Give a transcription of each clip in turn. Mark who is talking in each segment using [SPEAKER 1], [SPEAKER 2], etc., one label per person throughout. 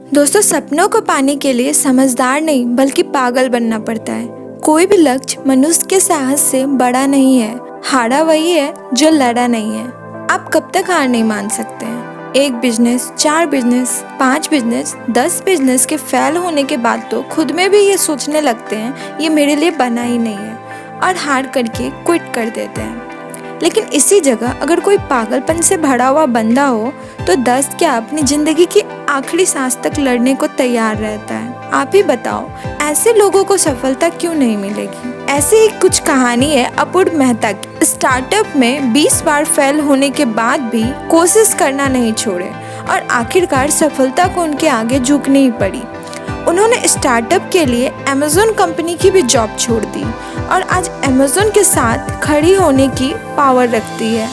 [SPEAKER 1] दोस्तों, सपनों को पाने के लिए समझदार नहीं बल्कि पागल बनना पड़ता है। कोई भी लक्ष्य मनुष्य के साहस से बड़ा नहीं है। हारा वही है जो लड़ा नहीं है। आप कब तक हार नहीं मान सकते हैं। 1 बिजनेस, 4 बिजनेस, 5 बिजनेस, 10 बिजनेस के फेल होने के बाद तो खुद में भी ये सोचने लगते हैं ये मेरे लिए बना ही नहीं है और हार करके क्विट कर देते हैं। लेकिन इसी जगह अगर कोई पागलपन से भरा हुआ बंदा हो तो 10 क्या अपनी जिंदगी की आखिरी सांस तक लड़ने को तैयार रहता है। आप ही बताओ, ऐसे लोगों को सफलता क्यों नहीं मिलेगी। ऐसी ही कुछ कहानी है अपूर्व मेहता की। स्टार्टअप में 20 बार फेल होने के बाद भी कोशिश करना नहीं छोड़े और आखिरकार सफलता को उनके आगे झुकनी ही पड़ी। उन्होंने स्टार्टअप के लिए अमेज़न कंपनी की भी जॉब छोड़ दी और आज अमेज़न के साथ खड़ी होने की पावर रखती है।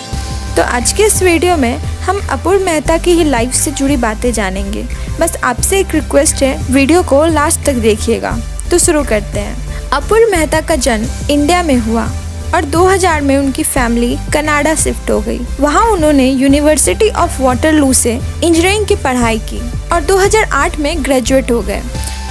[SPEAKER 1] तो आज के इस वीडियो में हम अपूर्व मेहता की ही लाइफ से जुड़ी बातें जानेंगे। बस आपसे एक रिक्वेस्ट है, वीडियो को लास्ट तक देखिएगा। तो शुरू करते हैं। अपूर्व मेहता का जन्म इंडिया में हुआ और 2000 में उनकी फैमिली कनाडा शिफ्ट हो गई। वहाँ उन्होंने यूनिवर्सिटी ऑफ वाटरलू से इंजीनियरिंग की पढ़ाई की और 2008 में ग्रेजुएट हो गए।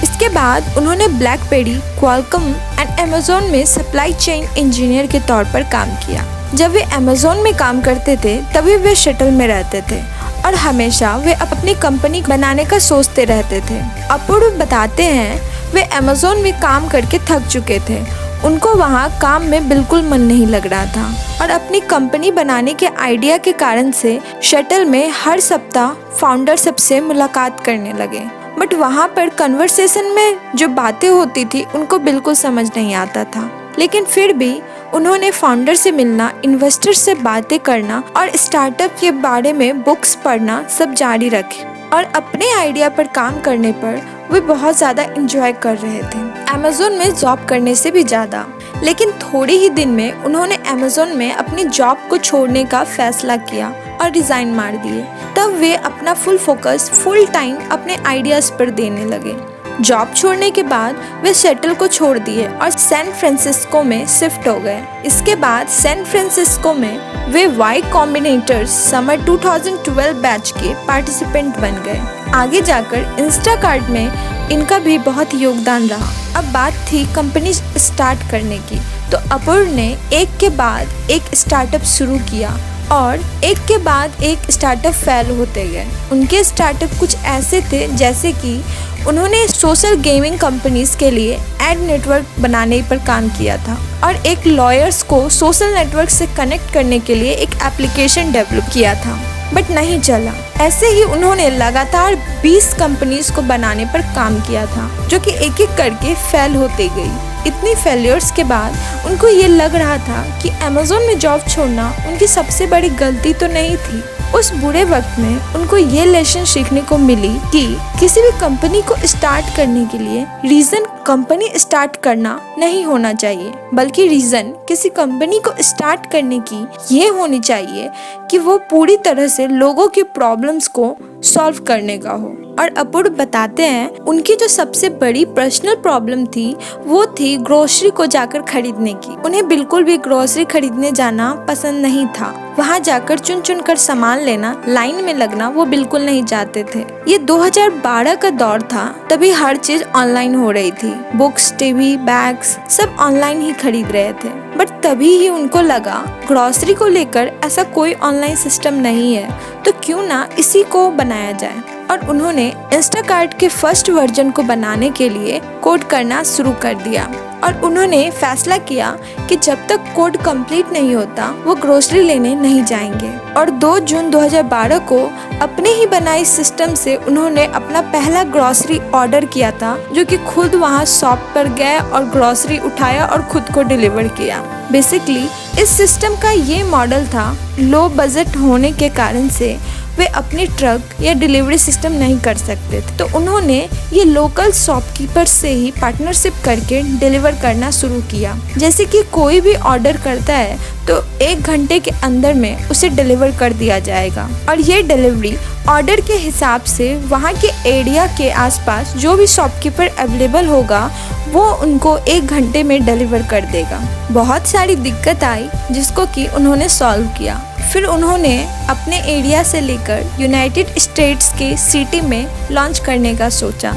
[SPEAKER 1] इसके बाद उन्होंने ब्लैकबेरी, क्वालकॉम एंड अमेज़न में सप्लाई चेन इंजीनियर के तौर पर काम किया। जब वे अमेज़न में काम करते थे तभी वे शटल में रहते थे और हमेशा वे अपनी कंपनी बनाने का सोचते रहते थे। अपूर्व बताते हैं वे अमेज़न में काम करके थक चुके थे। उनको वहाँ काम में बिल्कुल मन नहीं लग रहा था और अपनी कंपनी बनाने के आइडिया के कारण से शटल में हर सप्ताह फाउंडर सबसे मुलाकात करने लगे। बट वहाँ पर कन्वर्सेशन में जो बातें होती थी उनको बिल्कुल समझ नहीं आता था। लेकिन फिर भी उन्होंने फाउंडर से मिलना, इन्वेस्टर से बातें करना और स्टार्टअप के बारे में बुक्स पढ़ना सब जारी रखे और अपने आइडिया पर काम करने पर वे बहुत ज़्यादा इंजॉय कर रहे थे, अमेज़न में जॉब करने से भी ज़्यादा। लेकिन थोड़े ही दिन में उन्होंने अमेज़न में अपनी जॉब को छोड़ने का फैसला किया और रिज़ाइन मार दिए। तब वे अपना फुल फोकस फुल टाइम अपने आइडियाज़ पर देने लगे। जॉब छोड़ने के बाद वे शटल को छोड़ दिए और सैन फ्रांसिस्को में शिफ्ट हो गए। इसके बाद सैन फ्रांसिस्को में वे वाई कॉम्बिनेटर्स समर 2012 बैच के पार्टिसिपेंट बन गए। आगे जाकर इंस्टाकार्ट में इनका भी बहुत योगदान रहा। अब बात थी कंपनी स्टार्ट करने की, तो अपूर्व ने एक के बाद एक स्टार्टअप शुरू किया और एक के बाद एक स्टार्टअप फेल होते गए। उनके स्टार्टअप कुछ ऐसे थे जैसे कि उन्होंने सोशल गेमिंग कंपनीज के लिए एड नेटवर्क बनाने पर काम किया था और एक लॉयर्स को सोशल नेटवर्क से कनेक्ट करने के लिए एक एप्लीकेशन डेवलप किया था, बट नहीं चला। ऐसे ही उन्होंने लगातार 20 कंपनीज को बनाने पर काम किया था जो कि एक एक करके फेल होते गई। इतनी फेलियर्स के बाद उनको ये लग रहा था कि अमेज़न में जॉब छोड़ना उनकी सबसे बड़ी गलती तो नहीं थी। उस बुरे वक्त में उनको ये लेसन सीखने को मिली कि किसी भी कंपनी को स्टार्ट करने के लिए रीज़न कंपनी स्टार्ट करना नहीं होना चाहिए, बल्कि रीज़न किसी कंपनी को स्टार्ट करने की ये होनी चाहिए कि वो पूरी तरह से लोगों की प्रॉब्लम्स को सॉल्व करने का हो। और अपूर्व बताते हैं उनकी जो सबसे बड़ी पर्सनल प्रॉब्लम थी वो थी ग्रोसरी को जाकर खरीदने की। उन्हें बिल्कुल भी ग्रोसरी खरीदने जाना पसंद नहीं था। वहाँ जाकर चुन चुन कर सामान लेना, लाइन में लगना वो बिल्कुल नहीं चाहते थे। ये 2012 का दौर था, तभी हर चीज ऑनलाइन हो रही थी। बुक्स, टीवी, बैग्स सब ऑनलाइन ही खरीद रहे थे। बट तभी ही उनको लगा ग्रोसरी को लेकर ऐसा कोई ऑनलाइन सिस्टम नहीं है, तो क्यों ना इसी को बनाया जाए। और उन्होंने इंस्टाकार्ट के फर्स्ट वर्जन को बनाने के लिए कोड करना शुरू कर दिया और उन्होंने फैसला किया कि जब तक कोड कंप्लीट नहीं होता वो ग्रोसरी लेने नहीं जाएंगे। और 2 जून 2012 को अपने ही बनाए सिस्टम से उन्होंने अपना पहला ग्रोसरी ऑर्डर किया था, जो कि खुद वहां शॉप पर गए और ग्रोसरी उठाया और खुद को डिलीवर किया। बेसिकली इस सिस्टम का ये मॉडल था। लो बजट होने के कारण से वे अपनी ट्रक या डिलीवरी सिस्टम नहीं कर सकते थे, तो उन्होंने ये लोकल शॉपकीपर से ही पार्टनरशिप करके डिलीवर करना शुरू किया। जैसे कि कोई भी ऑर्डर करता है तो 1 घंटे के अंदर में उसे डिलीवर कर दिया जाएगा और ये डिलीवरी ऑर्डर के हिसाब से वहाँ के एरिया के आसपास जो भी शॉपकीपर अवेलेबल होगा वो उनको 1 घंटे में डिलीवर कर देगा। बहुत सारी दिक्कत आई जिसको कि उन्होंने सॉल्व किया। फिर उन्होंने अपने एरिया से लेकर यूनाइटेड स्टेट्स के सिटी में लॉन्च करने का सोचा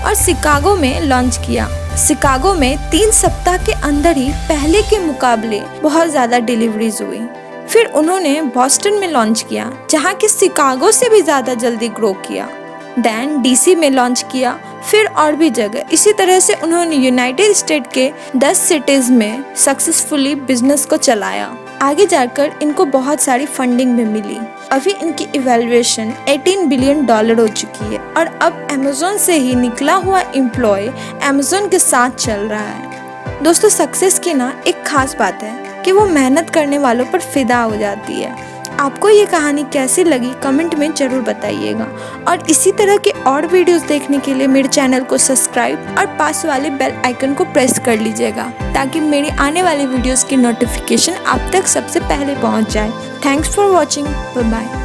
[SPEAKER 1] और शिकागो में लॉन्च किया। शिकागो में 3 सप्ताह के अंदर ही पहले के मुकाबले बहुत ज़्यादा डिलीवरीज हुई। फिर उन्होंने बॉस्टन में लॉन्च किया, जहाँ कि शिकागो से भी ज़्यादा जल्दी ग्रो किया। देन डीसी में लॉन्च किया, फिर और भी जगह। इसी तरह से उन्होंने यूनाइटेड स्टेट के 10 सिटीज़ में सक्सेसफुली बिजनेस को चलाया। आगे जाकर इनको बहुत सारी फंडिंग भी मिली। अभी इनकी इवैल्यूएशन $18 बिलियन हो चुकी है और अब अमेज़न से ही निकला हुआ एम्प्लॉय अमेज़न के साथ चल रहा है। दोस्तों, सक्सेस की ना एक खास बात है कि वो मेहनत करने वालों पर फिदा हो जाती है। आपको ये कहानी कैसी लगी कमेंट में ज़रूर बताइएगा और इसी तरह के और वीडियोस देखने के लिए मेरे चैनल को सब्सक्राइब और पास वाले बेल आइकन को प्रेस कर लीजिएगा ताकि मेरी आने वाली वीडियोस की नोटिफिकेशन आप तक सबसे पहले पहुंच जाए। Thanks for watching. Bye bye.